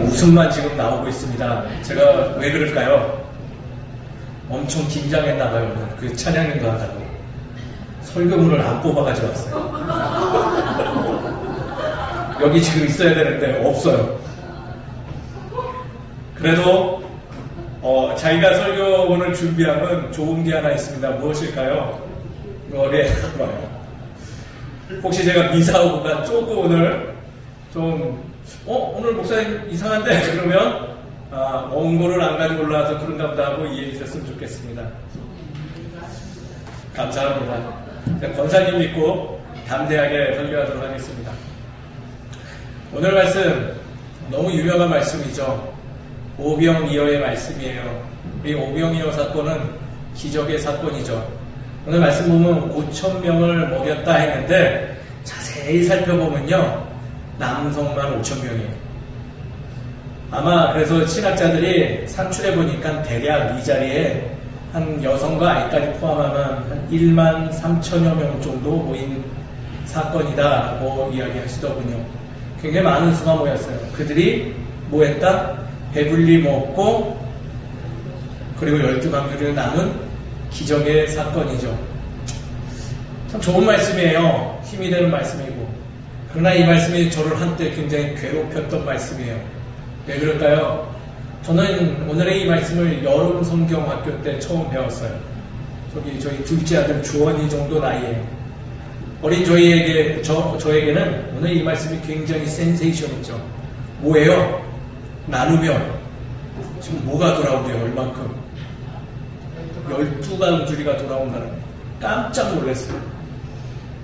웃음만 지금 나오고 있습니다. 제가 왜 그럴까요? 엄청 긴장했나 봐요. 오늘 그 찬양인도 하다고 설교문을 안 뽑아 가져왔어요. 여기 지금 있어야 되는데 없어요. 그래도 자기가 설교문을 준비하면 좋은 게 하나 있습니다. 무엇일까요? 머리에 봐요. 혹시 제가 미사오보다 조금 오늘 좀 오늘 목사님 이상한데 그러면 원고를 안 가지고 올라와서 그런가 보다 하고 이해해 주셨으면 좋겠습니다. 감사합니다. 권사님 믿고 담대하게 설교하도록 하겠습니다. 오늘 말씀 너무 유명한 말씀이죠. 오병이어의 말씀이에요. 이 오병이어 사건은 기적의 사건이죠. 오늘 말씀 보면 5,000명을 먹였다 했는데 자세히 살펴보면요 남성만 5,000명이에요. 아마 그래서 신학자들이 산출해 보니까 대략 이 자리에 한 여성과 아이까지 포함하면 한 1만 3천여 명 정도 모인 사건이다라고 이야기하시더군요. 굉장히 많은 수가 모였어요. 그들이 뭐 했다? 배불리 먹고 그리고 12강들을 남은 기적의 사건이죠. 참 좋은 말씀이에요. 힘이 되는 말씀이고. 그러나 이 말씀이 저를 한때 굉장히 괴롭혔던 말씀이에요. 왜 그럴까요? 저는 오늘의 이 말씀을 여름 성경학교 때 처음 배웠어요. 저희 둘째 아들 주원이 정도 나이에요. 어린 저에게는 오늘 이 말씀이 굉장히 센세이션이죠. 뭐예요? 나누면 지금 뭐가 돌아오대요? 얼만큼? 12강주리가 돌아온다는 거예요. 깜짝 놀랐어요.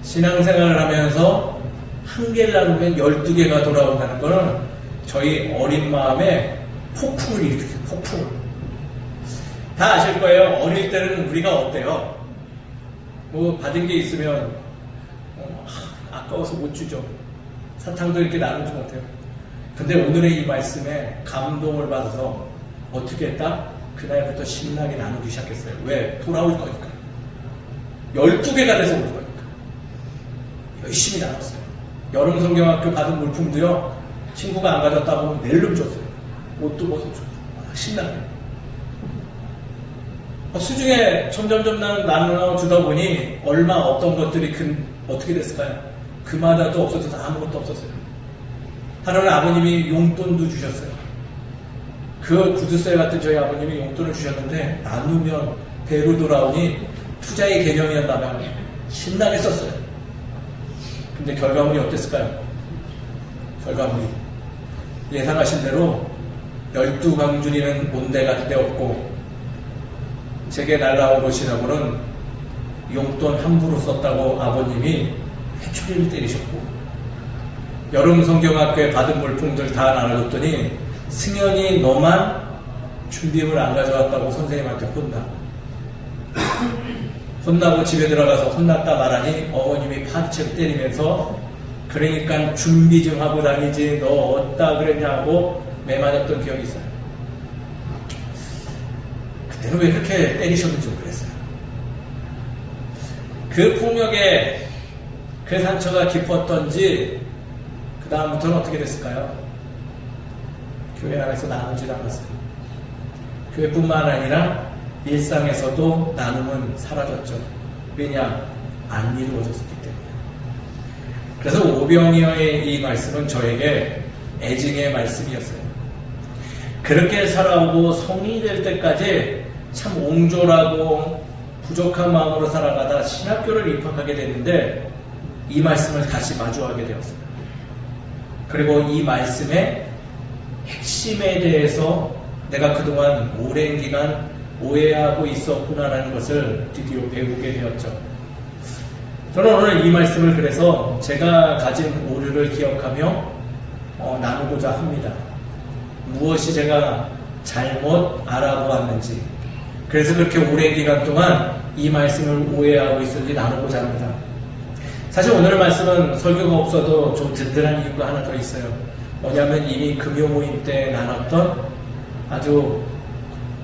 신앙생활을 하면서 한 개를 나누면 12개가 돌아온다는 거는 저희 어린 마음에 폭풍을 일으켰어요. 폭풍을. 다 아실 거예요. 어릴 때는 우리가 어때요? 뭐 받은 게 있으면 아까워서 못 주죠. 사탕도 이렇게 나누지 못해요. 근데 오늘의 이 말씀에 감동을 받아서 어떻게 했다? 그날부터 신나게 나누기 시작했어요. 왜? 돌아올 거니까. 12개가 돼서 올 거니까. 열심히 나눴어요. 여름 성경학교 받은 물품도요. 친구가 안 가졌다고 낼름 줬어요. 옷도 벗어줬어요. 신나게. 수중에 점점점 나눠주다 보니 얼마 어떤 것들이 어떻게 됐을까요? 그마다도 없어져서 아무것도 없었어요. 하루는 아버님이 용돈도 주셨어요. 그 구두쇠 같은 저희 아버님이 용돈을 주셨는데 나누면 배로 돌아오니 투자의 개념이었다면 신나게 썼어요. 근데 결과물이 어땠을까요? 결과물이 예상하신 대로 12강주리는 온데갈 데 없고 제게 날라온 것이라고는 용돈 함부로 썼다고 아버님이 회초리를 때리셨고 여름 성경학교에 받은 물품들 다 나눠줬더니 승현이 너만 준비물 안 가져왔다고 선생님한테 혼나고 집에 들어가서 혼났다 말하니 어머님이 파리채로 때리면서 그러니까 준비 좀 하고 다니지 너 어디다 그랬냐고 매맞았던 기억이 있어요. 그때는 왜 그렇게 때리셨는지 모르겠어요. 그 폭력에 그 상처가 깊었던지 그 다음부터는 어떻게 됐을까요? 교회 안에서 나누지 않았어요. 교회뿐만 아니라 일상에서도 나눔은 사라졌죠. 왜냐? 안 이루어졌기 때문에. 그래서 오병이어의 이 말씀은 저에게 애증의 말씀이었어요. 그렇게 살아오고 성인이 될 때까지 참 옹졸하고 부족한 마음으로 살아가다 신학교를 입학하게 됐는데 이 말씀을 다시 마주하게 되었어요. 그리고 이 말씀의 핵심에 대해서 내가 그동안 오랜 기간 오해하고 있었구나라는 것을 드디어 배우게 되었죠. 저는 오늘 이 말씀을 그래서 제가 가진 오류를 기억하며 나누고자 합니다. 무엇이 제가 잘못 알아보았는지, 그래서 그렇게 오랜 기간 동안 이 말씀을 오해하고 있었는지 나누고자 합니다. 사실 오늘 말씀은 설교가 없어도 좀 든든한 이유가 하나 더 있어요. 뭐냐면 이미 금요 모임 때 나눴던 아주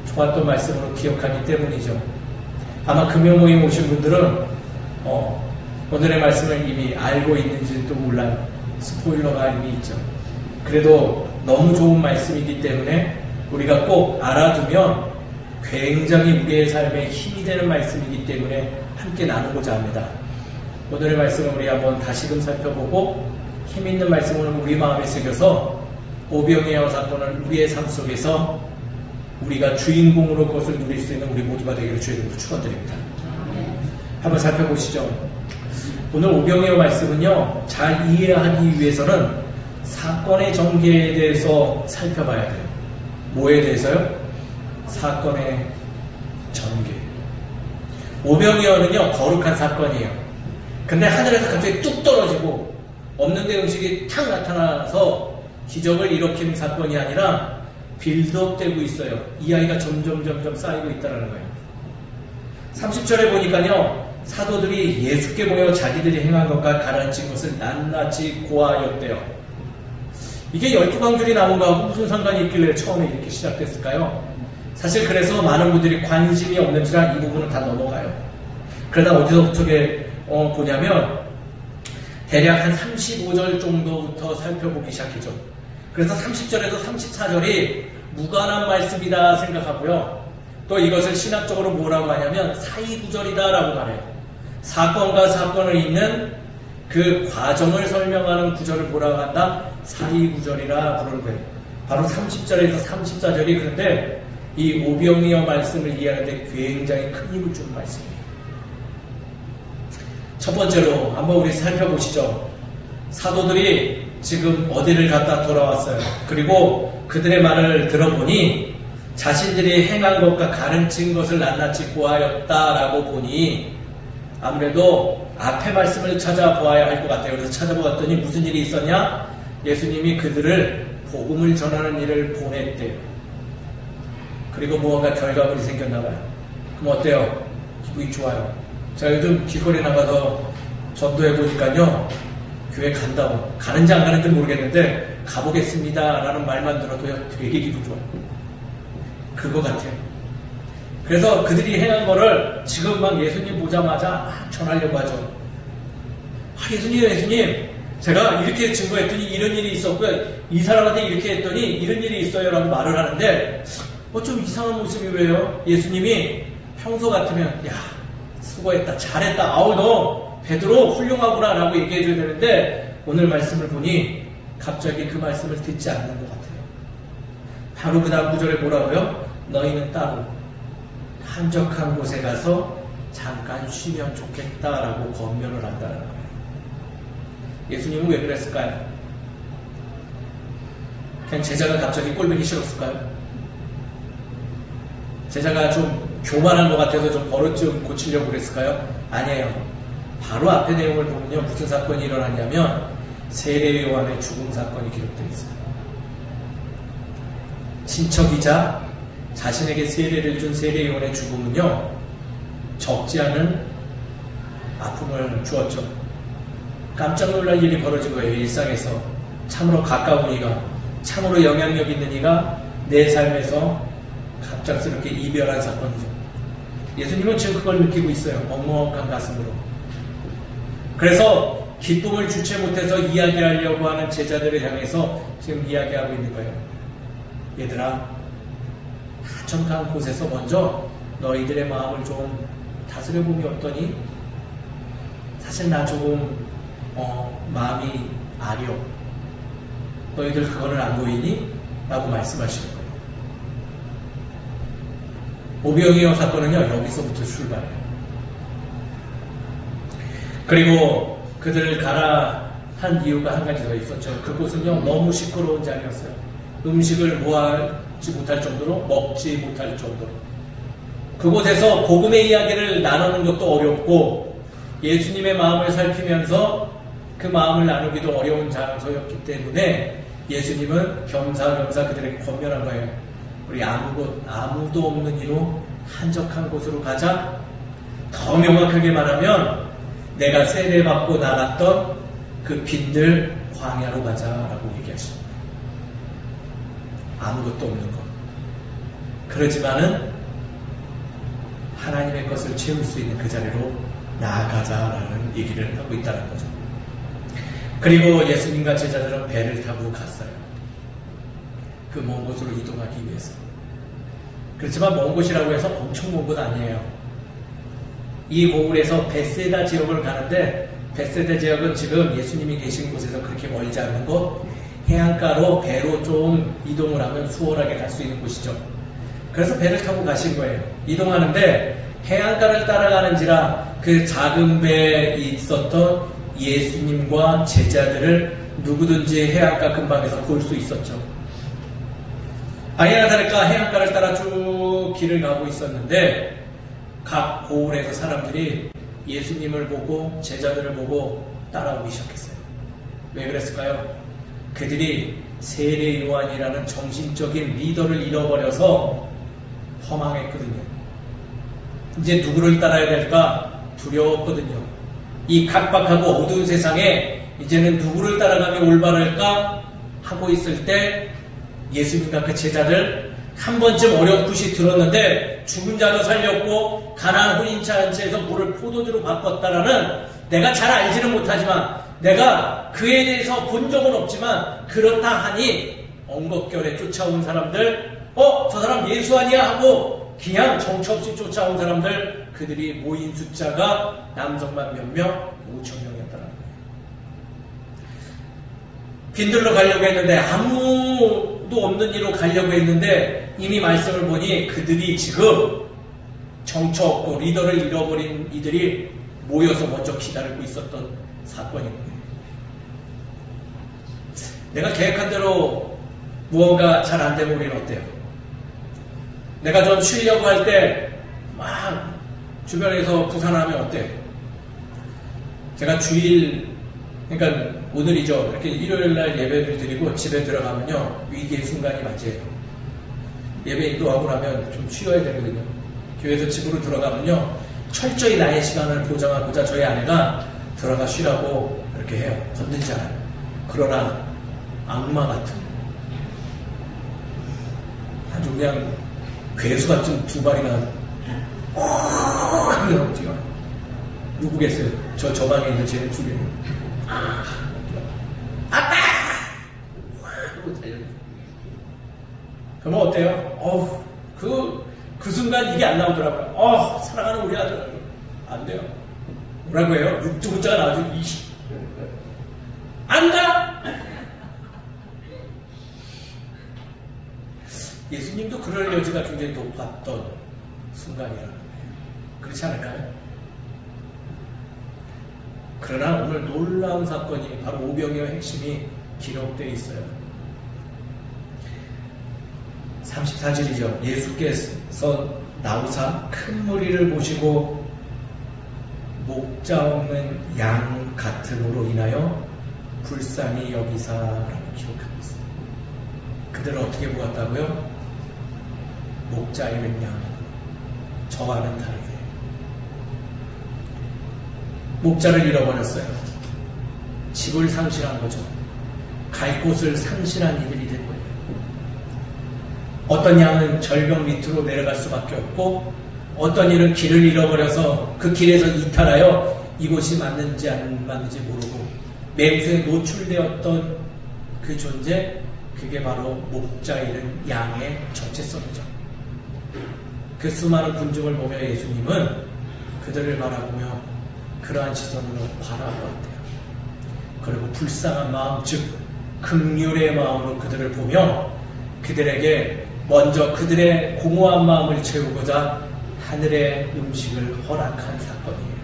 좋았던 말씀으로 기억하기 때문이죠. 아마 금요 모임 오신 분들은 오늘의 말씀을 이미 알고 있는지도 몰라요. 스포일러가 이미 있죠. 그래도 너무 좋은 말씀이기 때문에 우리가 꼭 알아두면 굉장히 우리의 삶에 힘이 되는 말씀이기 때문에 함께 나누고자 합니다. 오늘의 말씀을 우리 한번 다시금 살펴보고 힘있는 말씀을 우리 마음에 새겨서 오병이어 사건을 우리의 삶 속에서 우리가 주인공으로 그것을 누릴 수 있는 우리 모두가 되기를 주의 이름으로 축원드립니다. 한번 살펴보시죠. 오늘 오병이어 말씀은요, 잘 이해하기 위해서는 사건의 전개에 대해서 살펴봐야 돼요. 뭐에 대해서요? 사건의 전개. 오병이어는요, 거룩한 사건이에요. 근데 하늘에서 갑자기 뚝 떨어지고 없는데 음식이 탁 나타나서 기적을 일으키는 사건이 아니라 빌드업되고 있어요. 이 아이가 점점 쌓이고 있다는 거예요. 30절에 보니까요, 사도들이 예수께 모여 자기들이 행한 것과 가라앉힌 것을 낱낱이 고하였대요. 이게 12광줄이 나온 거하고 무슨 상관이 있길래 처음에 이렇게 시작됐을까요? 사실 그래서 많은 분들이 관심이 없는지라 이 부분은 다 넘어가요. 그러다 어디서부터 보냐면 대략 한 35절 정도부터 살펴보기 시작했죠. 그래서 30절에서 34절이 무관한 말씀이다 생각하고요. 또 이것을 신학적으로 뭐라고 하냐면 사이구절이다라고 말해요. 사건과 사건을 잇는 그 과정을 설명하는 구절을 뭐라고 한다? 사이구절이라 부르는 거예요. 바로 30절에서 34절이 그런데 이 오병이어 말씀을 이해하는데 굉장히 큰 힘을 주는 말씀이에요. 첫 번째로 한번 우리 살펴보시죠. 사도들이 지금 어디를 갔다 돌아왔어요. 그리고 그들의 말을 들어보니 자신들이 행한 것과 가르친 것을 낱낱이 고하였다라고 보니 아무래도 앞에 말씀을 찾아보아야 할 것 같아요. 그래서 찾아보았더니 무슨 일이 있었냐? 예수님이 그들을 복음을 전하는 일을 보냈대요. 그리고 무언가 결과물이 생겼나 봐요. 그럼 어때요? 기분이 좋아요. 제가 요즘 길거리에 나가서 전도해 보니까요, 교회 간다고, 가는지 안 가는지 모르겠는데 가보겠습니다 라는 말만 들어도요, 되게 기분 좋아요. 그거 같아요. 그래서 그들이 행한 거를 지금 막 예수님 보자마자 막 전하려고 하죠. 예수님, 제가 이렇게 증거했더니 이런 일이 있었고요, 이 사람한테 이렇게 했더니 이런 일이 있어요 라고 말을 하는데 좀 이상한 모습이 왜요? 예수님이 평소 같으면 야, 수고했다, 잘했다, 아우 너 베드로 훌륭하구나 라고 얘기해줘야 되는데 오늘 말씀을 보니 갑자기 그 말씀을 듣지 않는 것 같아요. 바로 그 다음 구절에 뭐라고요? 너희는 따로 한적한 곳에 가서 잠깐 쉬면 좋겠다라고 권면을 한다는 거예요. 예수님은 왜 그랬을까요? 그냥 제자가 갑자기 꼴보기 싫었을까요? 제자가 좀 교만한 것 같아서 좀 버릇 좀 고치려고 그랬을까요? 아니에요. 바로 앞에 내용을 보면요, 무슨 사건이 일어났냐면 세례 요한의 죽음 사건이 기록되어 있어요. 친척이자 자신에게 세례를 준 세례 요한의 죽음은요, 적지 않은 아픔을 주었죠. 깜짝 놀랄 일이 벌어진 거예요. 일상에서 참으로 가까운 이가, 참으로 영향력 있는 이가 내 삶에서 갑작스럽게 이별한 사건이죠. 예수님은 지금 그걸 느끼고 있어요. 먹먹한 가슴으로. 그래서 기쁨을 주체 못해서 이야기하려고 하는 제자들을 향해서 지금 이야기하고 있는 거예요. 얘들아, 한적한 곳에서 먼저 너희들의 마음을 좀 다스려보면 어떠니? 사실 나 조금 마음이 아려. 너희들 그거는 안 보이니? 라고 말씀하시는 거예요. 오병이어 사건은요, 여기서부터 출발해요. 그리고 그들을 가라 한 이유가 한 가지 더 있었죠. 그곳은요, 너무 시끄러운 자리였어요. 음식을 모아지 못할 정도로, 먹지 못할 정도로. 그곳에서 복음의 이야기를 나누는 것도 어렵고 예수님의 마음을 살피면서 그 마음을 나누기도 어려운 장소였기 때문에 예수님은 겸사겸사 그들에게 권면한 거예요. 우리 아무도 없는 이로 한적한 곳으로 가자. 더 명확하게 말하면 내가 세례받고 나갔던 그 빈들 광야로 가자라고 얘기하십니다. 아무것도 없는 것. 그러지만은 하나님의 것을 채울 수 있는 그 자리로 나아가자라는 얘기를 하고 있다는 거죠. 그리고 예수님과 제자들은 배를 타고 갔어요. 그 먼 곳으로 이동하기 위해서. 그렇지만 먼 곳이라고 해서 엄청 먼 곳 아니에요. 이 고울에서 베세다 지역을 가는데, 베세다 지역은 지금 예수님이 계신 곳에서 그렇게 멀지 않는 곳, 해안가로 배로 좀 이동을 하면 수월하게 갈 수 있는 곳이죠. 그래서 배를 타고 가신 거예요. 이동하는데 해안가를 따라가는지라 그 작은 배에 있었던 예수님과 제자들을 누구든지 해안가 근방에서 볼 수 있었죠. 아니나 다를까 해안가를 따라 쭉 길을 가고 있었는데 각 고을에서 사람들이 예수님을 보고 제자들을 보고 따라오기 시작했어요. 왜 그랬을까요? 그들이 세례 요한이라는 정신적인 리더를 잃어버려서 허망했거든요. 이제 누구를 따라야 될까 두려웠거든요. 이 각박하고 어두운 세상에 이제는 누구를 따라가면 올바를까 하고 있을 때 예수님과 그 제자들 한 번쯤 어렴풋이 들었는데 죽은 자도 살렸고 가난한 혼인차 한 채에서 물을 포도주로 바꿨다라는, 내가 잘 알지는 못하지만 내가 그에 대해서 본 적은 없지만 그렇다 하니 엉겁결에 쫓아온 사람들, 저 사람 예수 아니야 하고 그냥 정처 없이 쫓아온 사람들, 그들이 모인 숫자가 남성만 몇 명? 5,000명이었더라고요. 빈들로 가려고 했는데, 아무도 없는 이로 가려고 했는데 이미 말씀을 보니 그들이 지금 정처 없고 리더를 잃어버린 이들이 모여서 먼저 기다리고 있었던 사건인 거예요. 내가 계획한 대로 무언가 잘 안 되면 우리는 어때요? 내가 좀 쉬려고 할 때 막 주변에서 부산하면 어때요? 제가 주일, 그러니까 오늘이죠. 이렇게 일요일날 예배를 드리고 집에 들어가면요, 위기의 순간이 맞이해요. 예배 인도하고 나면 좀 쉬어야 되거든요. 교회에서 집으로 들어가면요, 철저히 나의 시간을 보장하고자 저희 아내가 들어가 쉬라고 이렇게 해요. 건들지 않아요. 그러나 악마 같은, 아주 그냥 괴수 같은 두 마리가 하면 어디가 누구겠어요? 저 방에 있는 쟤는 두 개는 아빠! 그러면 어때요? 그 순간 이게 안 나오더라고요. 사랑하는 우리 아들. 안 돼요. 뭐라고 해요? 육두문자가 나와서 안 가! 예수님도 그럴 여지가 굉장히 높았던 순간이라는 거예요. 그렇지 않을까요? 그러나 오늘 놀라운 사건이 바로 오병이어의 핵심이 기록되어 있어요. 34절이죠. 예수께서 나오사 큰 무리를 보시고 목자 없는 양 같음으로 인하여 불쌍히 여기사라고 기록하고 있어요. 그들은 어떻게 보았다고요? 목자 잃은 양, 저와는 다르게 목자를 잃어버렸어요. 집을 상실한 거죠. 갈 곳을 상실한 이들이 된 거예요. 어떤 양은 절벽 밑으로 내려갈 수밖에 없고, 어떤 이는 길을 잃어버려서 그 길에서 이탈하여 이곳이 맞는지 안 맞는지 모르고 맹수에 노출되었던 그 존재, 그게 바로 목자 잃은 양의 정체성이죠. 그 수많은 군중을 보며 예수님은 그들을 바라보며 그러한 시선으로 바라보았대요. 그리고 불쌍한 마음, 즉 긍휼의 마음으로 그들을 보며 그들에게 먼저 그들의 공허한 마음을 채우고자 하늘의 음식을 허락한 사건이에요.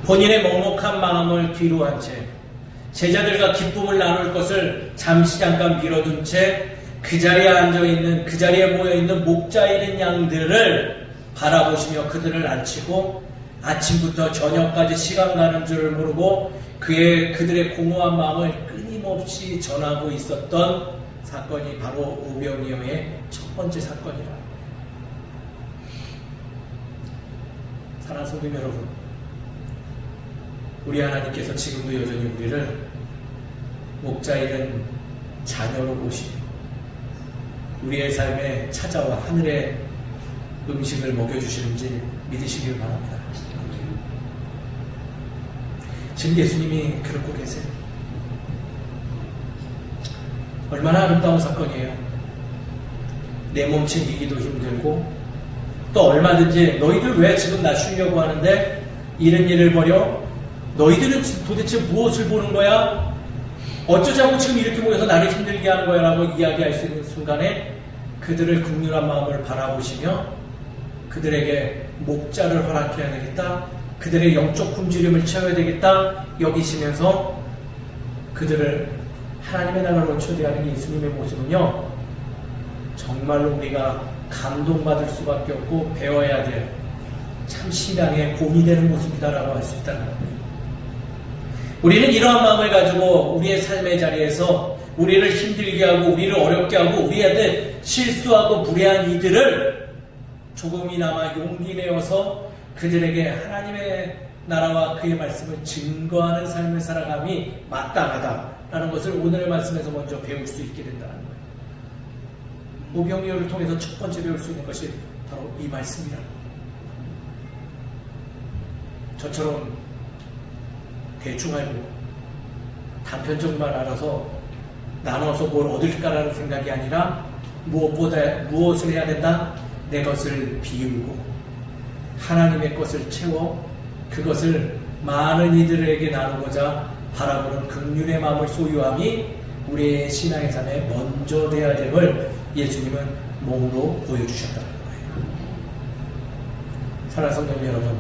본인의 먹먹한 마음을 뒤로 한 채 제자들과 기쁨을 나눌 것을 잠시 잠깐 미뤄둔 채 그 자리에 앉아있는, 그 자리에 모여있는 목자 잃은 양들을 바라보시며 그들을 앉히고 아침부터 저녁까지 시간 가는 줄을 모르고 그들의 공허한 마음을 끊임없이 전하고 있었던 사건이 바로 오병이어의 첫 번째 사건이라. 사랑하는 성도 여러분, 우리 하나님께서 지금도 여전히 우리를 목자 잃은 자녀로 보시며 우리의 삶에 찾아와 하늘의 음식을 먹여주시는지 믿으시길 바랍니다. 지금 예수님이 그러고 계세요. 얼마나 아름다운 사건이에요. 내 몸치 이기도 힘들고, 또 얼마든지 너희들 왜 지금 나 죽이려고 하는데 이런 일을 벌여? 너희들은 도대체 무엇을 보는 거야? 어쩌자고 지금 이렇게 모여서 나를 힘들게 하는 거야? 라고 이야기할 수 있는 순간에 그들을 긍휼한 마음을 바라보시며 그들에게 목자를 허락해야 되겠다, 그들의 영적 굶주림을 채워야 되겠다 여기시면서 그들을 하나님의 나라로 초대하는 예수님의 모습은요, 정말로 우리가 감동받을 수밖에 없고 배워야 될 참 신앙의 본이 되는 모습이다라고 할 수 있다는 겁니다. 우리는 이러한 마음을 가지고 우리의 삶의 자리에서 우리를 힘들게 하고 우리를 어렵게 하고 우리한테 실수하고 무례한 이들을 조금이나마 용기 내어서 그들에게 하나님의 나라와 그의 말씀을 증거하는 삶을 살아감이 마땅하다라는 것을 오늘의 말씀에서 먼저 배울 수 있게 된다는 거예요. 오병이어를 통해서 첫 번째 배울 수 있는 것이 바로 이 말씀이라는 거예요. 저처럼 대충 알고 단편적만 알아서 나눠서 뭘 얻을까라는 생각이 아니라 무엇을 해야 된다? 내 것을 비우고 하나님의 것을 채워 그것을 많은 이들에게 나누고자 바라보는 긍휼의 마음을 소유함이 우리의 신앙의 삶에 먼저 돼야 됨을 예수님은 몸으로 보여주셨다는 거예요. 사랑하는 성도 여러분,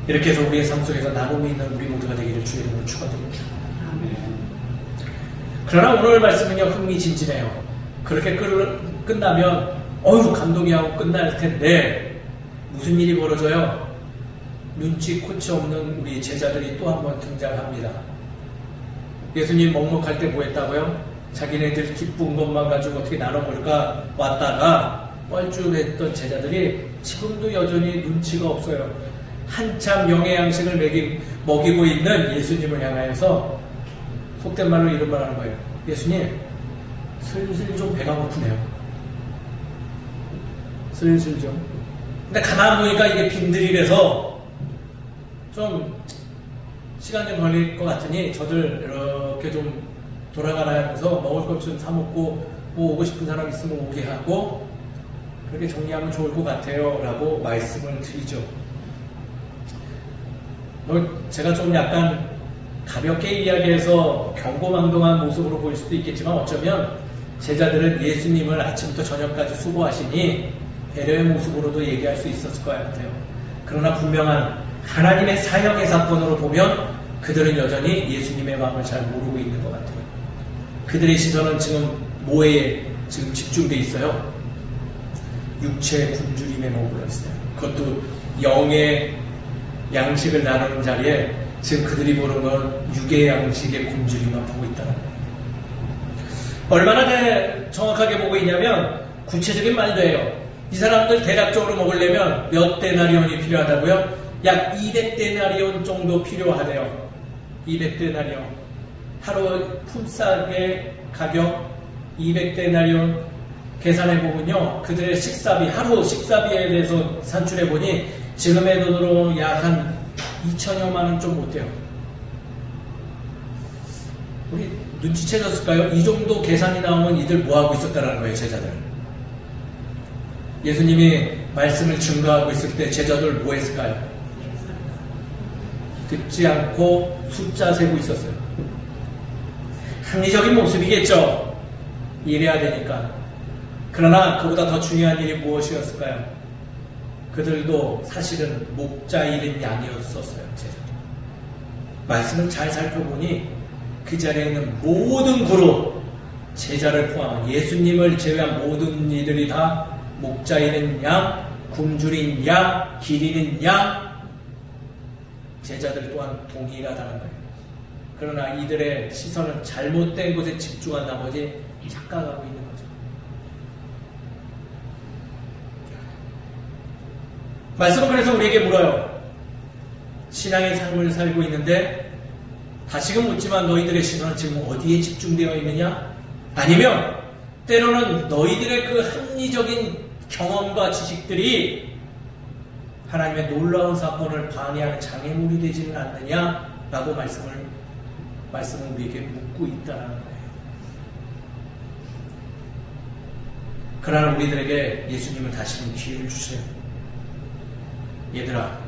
이렇게 해서 우리의 삶 속에서 나눔이 있는 우리 모두가 되기를 주의 이름으로 축원드립니다. 그러나 오늘 말씀은요, 흥미진진해요. 그렇게 끝나면 감동이 하고 끝날 텐데 무슨 일이 벌어져요? 눈치 코치 없는 우리 제자들이 또 한 번 등장합니다. 예수님 먹먹할 때 뭐 했다고요? 자기네들 기쁜 것만 가지고 어떻게 나눠볼까 왔다가 뻘쭘했던 제자들이 지금도 여전히 눈치가 없어요. 한참 영의 양식을 먹이고 있는 예수님을 향하여서 속된 말로 이런 말 하는 거예요. 예수님, 슬슬 좀 배가 고프네요. 슬슬 좀. 근데 가만 보니까 이게 빈들이라서 좀 시간 좀 걸릴 것 같으니 저들 이렇게 좀 돌아가라 하면서 먹을 것 좀 사먹고 뭐 오고 싶은 사람 있으면 오게 하고 그렇게 정리하면 좋을 것 같아요 라고 말씀을 드리죠. 제가 좀 약간 가볍게 이야기해서 경고망동한 모습으로 보일 수도 있겠지만 어쩌면 제자들은 예수님을 아침부터 저녁까지 수고하시니 배려의 모습으로도 얘기할 수 있었을 것 같아요. 그러나 분명한 하나님의 사역의 사건으로 보면 그들은 여전히 예수님의 마음을 잘 모르고 있는 것 같아요. 그들의 시선은 지금 뭐에 지금 집중되어 있어요? 육체의 굶주림에 머물러 있어요. 그것도 영의 양식을 나누는 자리에 지금 그들이 보는 건 육의 양식의 굶주림만 보고 있다는 거예요. 얼마나 정확하게 보고 있냐면 구체적인 말도 해요. 이 사람들 대략적으로 먹으려면 몇 데나리온이 필요하다고요? 약 200데나리온 정도 필요하대요. 200데나리온. 하루 품삯의 가격 200데나리온 계산해보면요. 그들의 식사비, 하루 식사비에 대해서 산출해보니 지금의 돈으로 약 한 2천여만 원 좀 못돼요. 우리 눈치채셨을까요? 이 정도 계산이 나오면 이들 뭐하고 있었다라는 거예요, 제자들. 예수님이 말씀을 증거하고 있을 때 제자들 뭐 했을까요? 듣지 않고 숫자 세고 있었어요. 합리적인 모습이겠죠. 일해야 되니까. 그러나 그보다 더 중요한 일이 무엇이었을까요? 그들도 사실은 목자 잃은 양이었었어요. 제자들. 말씀을 잘 살펴보니 그 자리에 있는 모든 그룹, 제자를 포함한 예수님을 제외한 모든 이들이 다 목자 잃은 양, 굶주린 양, 길 잃은 양, 제자들 또한 동일하다는 거예요. 그러나 이들의 시선은 잘못된 곳에 집중한 나머지 착각하고 있는 거죠. 말씀은 그래서 우리에게 물어요. 신앙의 삶을 살고 있는데 다시금 묻지만 너희들의 시선은 지금 어디에 집중되어 있느냐? 아니면 때로는 너희들의 그 합리적인 경험과 지식들이 하나님의 놀라운 사건을 방해하는 장애물이 되지는 않느냐라고 말씀은 우리에게 묻고 있다는 거예요. 그러나 우리들에게 예수님은 다시금 기회를 주세요. 얘들아,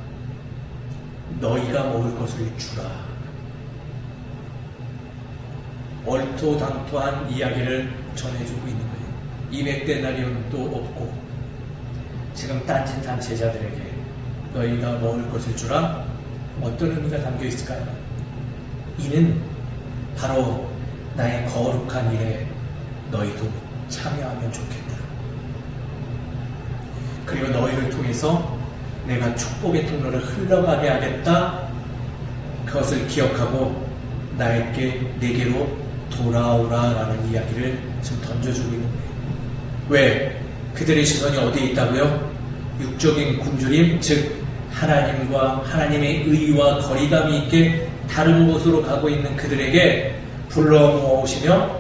너희가 먹을 것을 주라. 얼토당토한 이야기를 전해주고 있는 거예요. 200데나리온도 없고 지금 딴짓한 제자들에게 너희가 먹을 것을 주라. 어떤 의미가 담겨 있을까요? 이는 바로 나의 거룩한 일에 너희도 참여하면 좋겠다. 그리고 너희를 통해서 내가 축복의 통로를 흘러가게 하겠다. 그것을 기억하고 내게로 돌아오라라는 이야기를 지금 던져주고 있는 거예요. 왜? 그들의 시선이 어디에 있다고요? 육적인 굶주림, 즉 하나님과 하나님의 의와 거리감이 있게 다른 곳으로 가고 있는 그들에게 불러 모으시며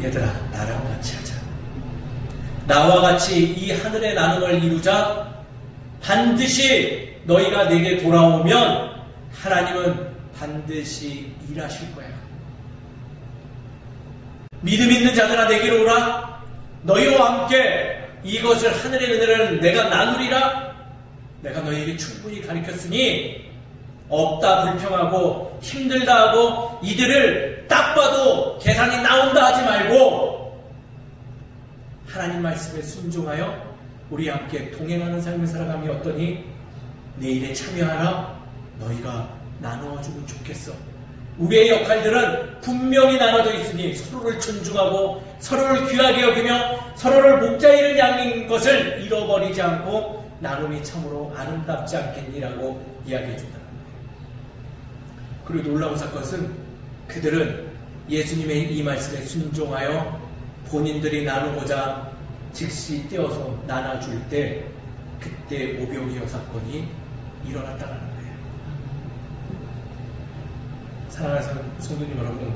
얘들아, 나랑 같이 하자. 나와 같이 이 하늘의 나눔을 이루자. 반드시 너희가 내게 돌아오면 하나님은 반드시 일하실 거야. 믿음 있는 자들아, 내게로 오라. 너희와 함께 이것을, 하늘의 은혜를 내가 나누리라. 내가 너희에게 충분히 가르쳤으니 없다 불평하고 힘들다 하고 이들을 딱 봐도 계산이 나온다 하지 말고 하나님 말씀에 순종하여 우리 함께 동행하는 삶을 살아감이 어떠니? 내일에 참여하라. 너희가 나누어주면 좋겠어. 우리의 역할들은 분명히 나눠져 있으니 서로를 존중하고 서로를 귀하게 여기며 서로를 목자 잃은 양인 것을 잃어버리지 않고 나눔이 참으로 아름답지 않겠니라고 이야기해 준다는 거예요. 그리고 놀라운 사건은 그들은 예수님의 이 말씀에 순종하여 본인들이 나누고자 즉시 떼어서 나눠줄 때 그때 오병이어 사건이 일어났다는 거예요. 사랑하는 성도님 여러분,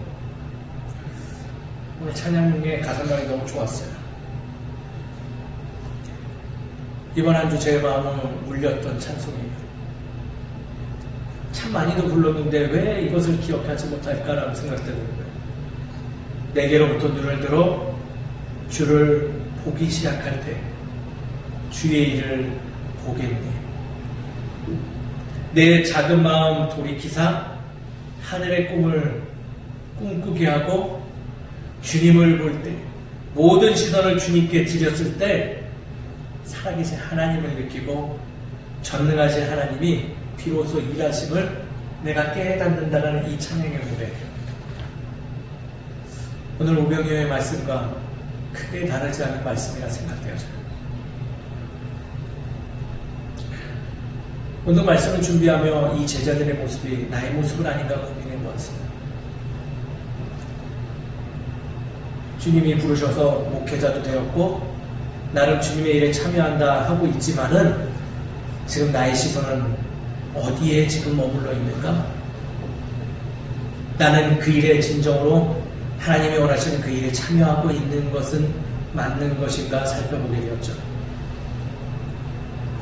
오늘 찬양의 가사말이 너무 좋았어요. 이번 한 주 제 마음을 울렸던 찬송이에요. 참 많이도 불렀는데 왜 이것을 기억하지 못할까라는 생각이 드는 거예요. 내게로부터 눈을 들어 주를 보기 시작할 때 주의 일을 보겠네. 내 작은 마음 돌이키사 하늘의 꿈을 꿈꾸게 하고 주님을 볼 때 모든 시선을 주님께 드렸을 때 살아계신 하나님을 느끼고 전능하신 하나님이 비로소 일하심을 내가 깨닫는다는 이 찬양의 노래. 오늘 오병이어의 말씀과 크게 다르지 않은 말씀이라 생각되어져요. 오늘 말씀을 준비하며 이 제자들의 모습이 나의 모습은 아닌가 고민해 보았습니다. 주님이 부르셔서 목회자도 되었고 나름 주님의 일에 참여한다 하고 있지만은 지금 나의 시선은 어디에 지금 머물러 있는가? 나는 그 일에 진정으로 하나님이 원하시는 그 일에 참여하고 있는 것은 맞는 것인가 살펴보게 되었죠.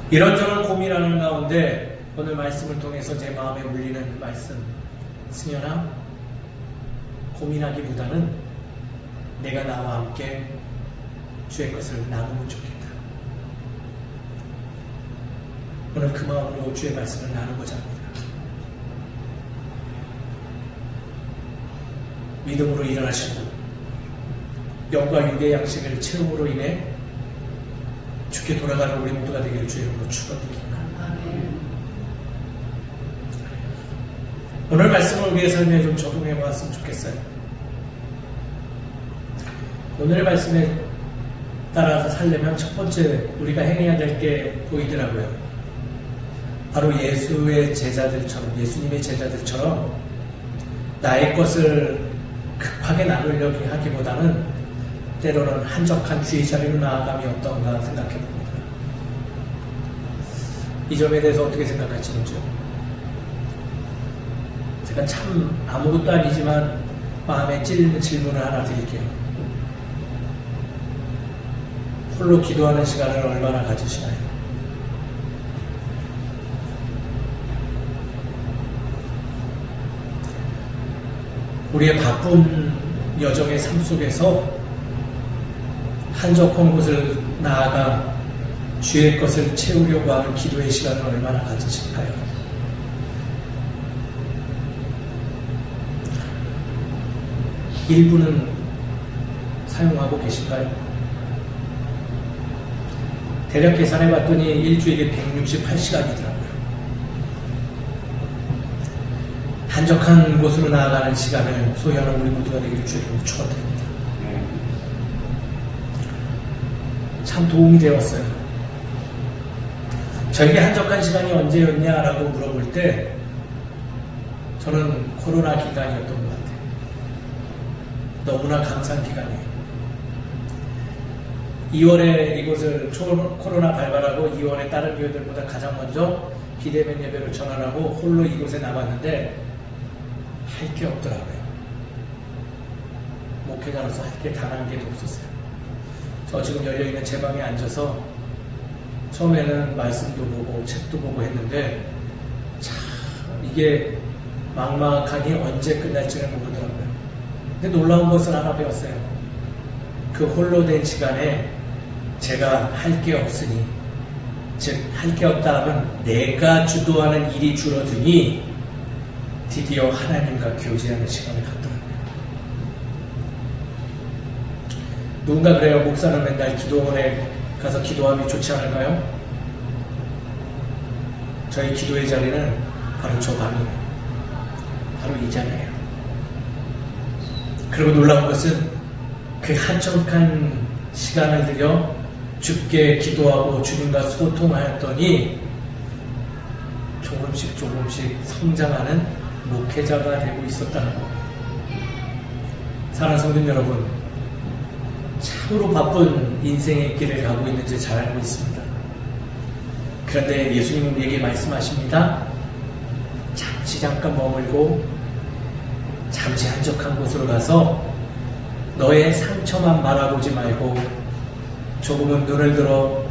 이런저런 고민하는 가운데 오늘 말씀을 통해서 제 마음에 울리는 말씀, 승현아, 고민하기보다는 내가 나와 함께 주의 것을 나누면 좋겠다. 오늘 그 마음으로 주의 말씀을 나누고자 합니다. 믿음으로 일어나시고 영과 육의 양식을 체험으로 인해 주께 돌아가는 우리 모두가 되기를 주의 이름으로 축원드립니다. 오늘 말씀을 우리의 삶에 좀 적용해 보았으면 좋겠어요. 오늘 말씀에 따라서 살려면 첫 번째 우리가 행해야 될 게 보이더라고요. 바로 예수님의 제자들처럼 나의 것을 급하게 나누려고 하기보다는 때로는 한적한 주의 자리로 나아감이 어떤가 생각해 봅니다. 이 점에 대해서 어떻게 생각하시는지요? 제가 참 아무것도 아니지만 마음에 찔리는 질문을 하나 드릴게요. 홀로 기도하는 시간을 얼마나 가지시나요? 우리의 바쁜 여정의 삶 속에서 한적한 곳을 나아가 주의 것을 채우려고 하는 기도의 시간을 얼마나 가지실까요? 일부는 사용하고 계실까요? 대략 계산해봤더니 일주일에 168시간이더라고요. 한적한 곳으로 나아가는 시간을 소유하는 우리 모두가 되기를 주의 이름으로 축원드립니다. 참 도움이 되었어요. 저에게 한적한 시간이 언제였냐라고 물어볼 때 저는 코로나 기간이었던 것 같아요. 너무나 감사한 기간이에요. 2월에 이곳을 코로나 발발하고 2월에 다른 교회들보다 가장 먼저 비대면 예배를 전환하고 홀로 이곳에 남았는데 할 게 없더라고요. 목회자로서 할 게 단 한 개도 없었어요. 저 지금 열려있는 제 방에 앉아서 처음에는 말씀도 보고 책도 보고 했는데 참 이게 막막하니 언제 끝날지를 모르더라고요. 근데 놀라운 것을 하나 배웠어요. 그 홀로 된 시간에 제가 할 게 없으니, 즉 할 게 없다 하면 내가 주도하는 일이 줄어드니 드디어 하나님과 교제하는 시간을 갖더라고요. 누군가 그래요. 목사는 맨날 기도원에 가서 기도하면 좋지 않을까요? 저희 기도의 자리는 바로 저 방이에요. 바로 이 자리예요. 그리고 놀라운 것은 그 한적한 시간을 들여 주께 기도하고 주님과 소통하였더니 조금씩 성장하는 목회자가 되고 있었다는 겁니다. 사랑하는 성도 여러분, 참으로 바쁜 인생의 길을 가고 있는지 잘 알고 있습니다. 그런데 예수님은 우리에게 말씀하십니다. 잠깐 머물고 잠시 한적한 곳으로 가서 너의 상처만 바라보지 말고 조금은 눈을 들어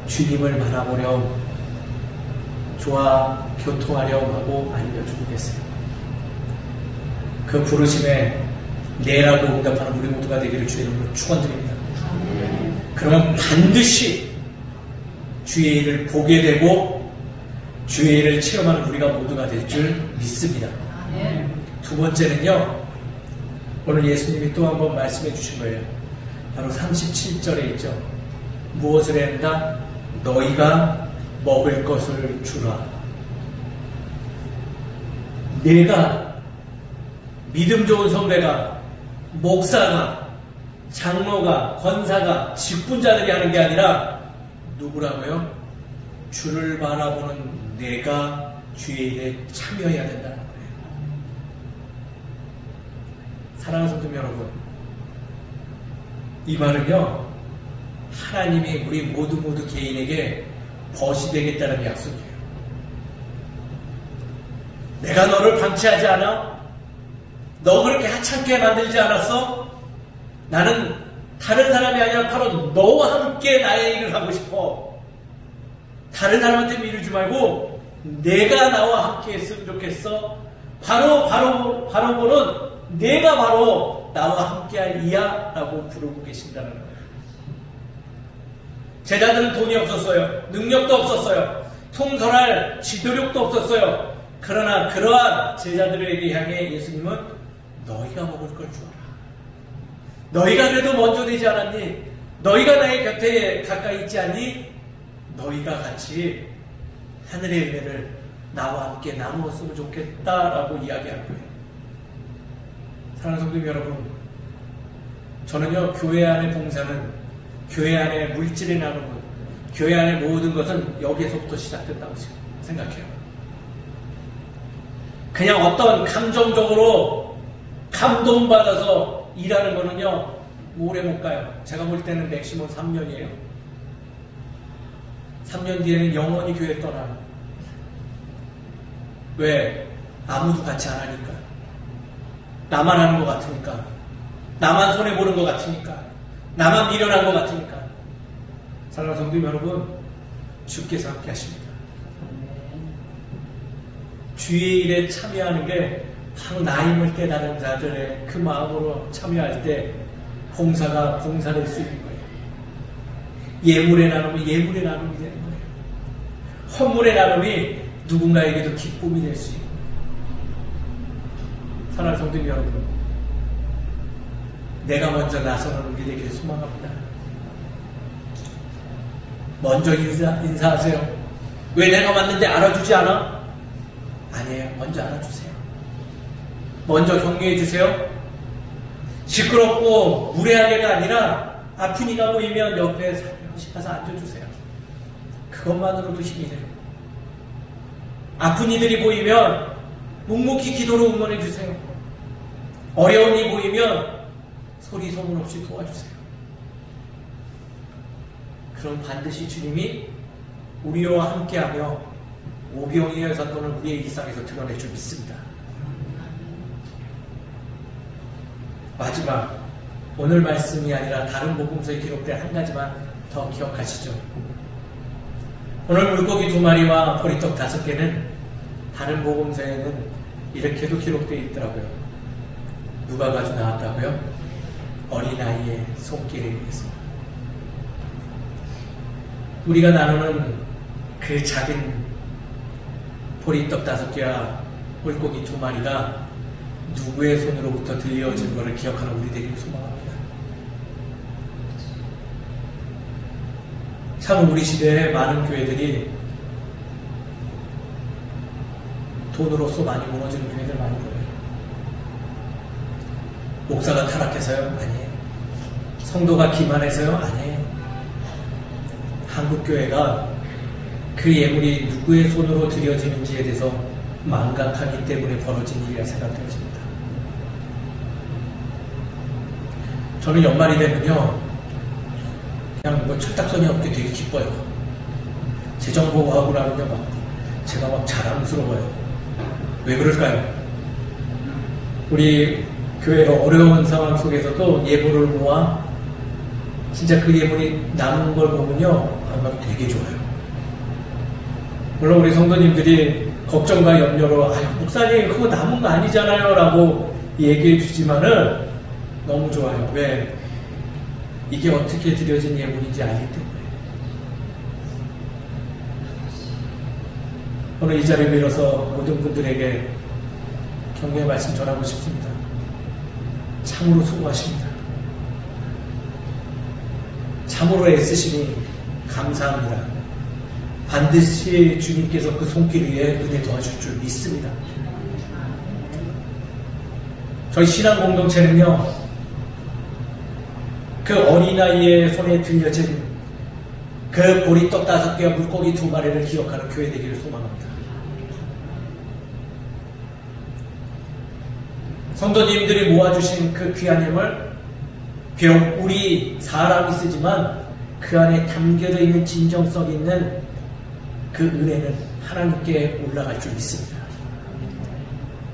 주님을 바라보려 좋아 교통하려 하고 알려주고 계세요. 그 부르심에 네라고 응답하는 우리 모두가 되기를 주의 이름으로 축원드립니다. 그러면 반드시 주의 일을 보게 되고 주의 일을 체험하는 우리가 모두가 될 줄 믿습니다. 두 번째는요, 오늘 예수님이 또 한 번 말씀해 주신 거예요. 바로 37절에 있죠. 무엇을 해야 한다? 너희가 먹을 것을 주라. 내가 믿음 좋은 선배가, 목사가, 장로가, 권사가, 직분자들이 하는 게 아니라 누구라고요? 주를 바라보는 내가 주의 일에 참여해야 된다는 거예요. 사랑하는 성도 여러분, 이 말은요, 하나님이 우리 모두 개인에게 벗이 되겠다는 약속이에요. 내가 너를 방치하지 않아? 너 그렇게 하찮게 만들지 않았어? 나는 다른 사람이 아니라 바로 너와 함께 나의 일을 하고 싶어. 다른 사람한테 미루지 말고 내가 나와 함께 했으면 좋겠어. 바로는 내가 바로 나와 함께할 이야 라고 부르고 계신다는 거예요. 제자들은 돈이 없었어요. 능력도 없었어요. 통솔할 지도력도 없었어요. 그러나 그러한 제자들에게 향해 예수님은 너희가 먹을 걸 주어라. 너희가 그래도 먼저 되지 않았니? 너희가 나의 곁에 가까이 있지 않니? 너희가 같이 하늘의 은혜를 나와 함께 나누었으면 좋겠다라고 이야기하는 거예요. 사랑하는 성도 여러분, 저는요, 교회 안의 봉사는, 교회 안에 물질에 나누는 것, 교회 안의 모든 것은 여기에서부터 시작됐다고 생각해요. 그냥 어떤 감정적으로 감동받아서 일하는 거는요, 오래 못 가요. 제가 볼 때는 맥시멈 3년이에요. 3년 뒤에는 영원히 교회 떠나요. 왜? 아무도 같이 안 하니까. 나만 하는 것 같으니까. 나만 손해보는 것 같으니까. 나만 미련한 것 같으니까. 사랑하는 성도 여러분, 주께서 함께 하십니다. 주의 일에 참여하는 게 바로 나임을 깨달은 자들의 그 마음으로 참여할 때 봉사가 봉사될 수 있는 거예요. 예물의 나눔이 되는 거예요. 헌물의 나눔이 누군가에게도 기쁨이 될 수 있는 거예요. 사랑하는 성도 여러분, 내가 먼저 나서는 우리 되기를 소망합니다. 먼저 인사하세요. 왜 내가 왔는데 알아주지 않아? 아니에요. 먼저 알아주세요. 먼저 격려해 주세요. 시끄럽고 무례하게가 아니라 아픈 이가 보이면 옆에 살며시 가서 앉아주세요. 그것만으로도 힘이 돼요. 아픈 이들이 보이면 묵묵히 기도로 응원해 주세요. 어려운 이 보이면 소리 소문 없이 도와주세요. 그럼 반드시 주님이 우리와 함께하며 오병이어 사건을 우리의 일상에서 드러낼 줄 믿습니다. 마지막, 오늘 말씀이 아니라 다른 복음서에 기록된 한 가지만 더 기억하시죠. 오늘 물고기 2마리와 보리떡 5개는 다른 복음서에는 이렇게도 기록되어 있더라고요. 누가 가져 나왔다고요? 어린아이의 손길에 의해서. 우리가 나누는 그 작은 보리떡 5개와 물고기 2마리가 누구의 손으로부터 들려진 것을 기억하는 우리 되기를 소망합니다. 참 우리 시대에 많은 교회들이 돈으로서 많이 무너지는 교회들 많은 거예요. 목사가 타락해서요? 아니에요. 성도가 기만해서요? 아니에요. 한국교회가 그 예물이 누구의 손으로 드려지는지에 대해서 망각하기 때문에 벌어진 일이라 생각되어집니다. 저는 연말이 되면요, 그냥 뭐 철딱선이 없게 되게 기뻐요. 재정보하고 나면요, 제가 막 자랑스러워요. 왜 그럴까요? 우리 교회가 어려운 상황 속에서도 예물을 모아 진짜 그 예물이 남은 걸 보면요, 막 되게 좋아요. 물론 우리 성도님들이 걱정과 염려로 목사님 그거 남은 거 아니잖아요 라고 얘기해 주지만은 너무 좋아요. 왜? 이게 어떻게 드려진 예물인지 알기 때문에. 오늘 이 자리를 빌어서 모든 분들에게 격려의 말씀 전하고 싶습니다. 참으로 수고하십니다. 참으로 애쓰시니 감사합니다. 반드시 주님께서 그 손길 위에 은혜 도와줄 줄 믿습니다. 저희 신앙 공동체는요, 그 어린아이의 손에 들려진 그 보리떡 5개와 물고기 2마리를 기억하는 교회 되기를 소망합니다. 성도님들이 모아주신 그 귀한 힘을 비록 우리 사람이 쓰지만 그 안에 담겨져 있는 진정성 있는 그 은혜는 하나님께 올라갈 줄 믿습니다.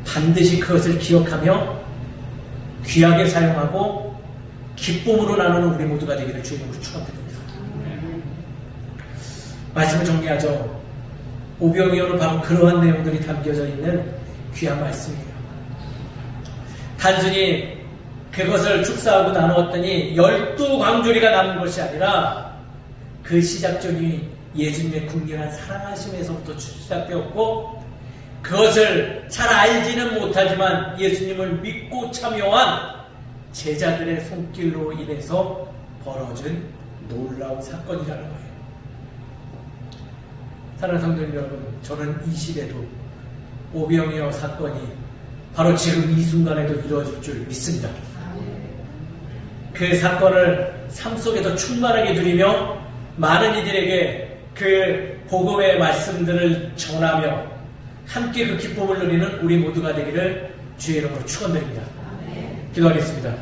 반드시 그것을 기억하며 귀하게 사용하고 기쁨으로 나누는 우리 모두가 되기를 주의 이름으로 축원드립니다. 말씀을 정리하죠. 오병이어는 바로 그러한 내용들이 담겨져 있는 귀한 말씀이에요. 단순히 그것을 축사하고 나누었더니 12광주리가 남은 것이 아니라 그 시작점이 예수님의 국률한 사랑하심에서부터 시작되었고, 그것을 잘 알지는 못하지만 예수님을 믿고 참여한 제자들의 손길로 인해서 벌어진 놀라운 사건이라는 거예요. 사랑하는 성도님 여러분, 저는 이 시대도 오병이어 사건이 바로 지금 이 순간에도 이루어질 줄 믿습니다. 그 사건을 삶 속에서 충만하게 누리며 많은 이들에게 그 복음의 말씀들을 전하며 함께 그 기쁨을 누리는 우리 모두가 되기를 주의 이름으로 축원드립니다. 기도하겠습니다.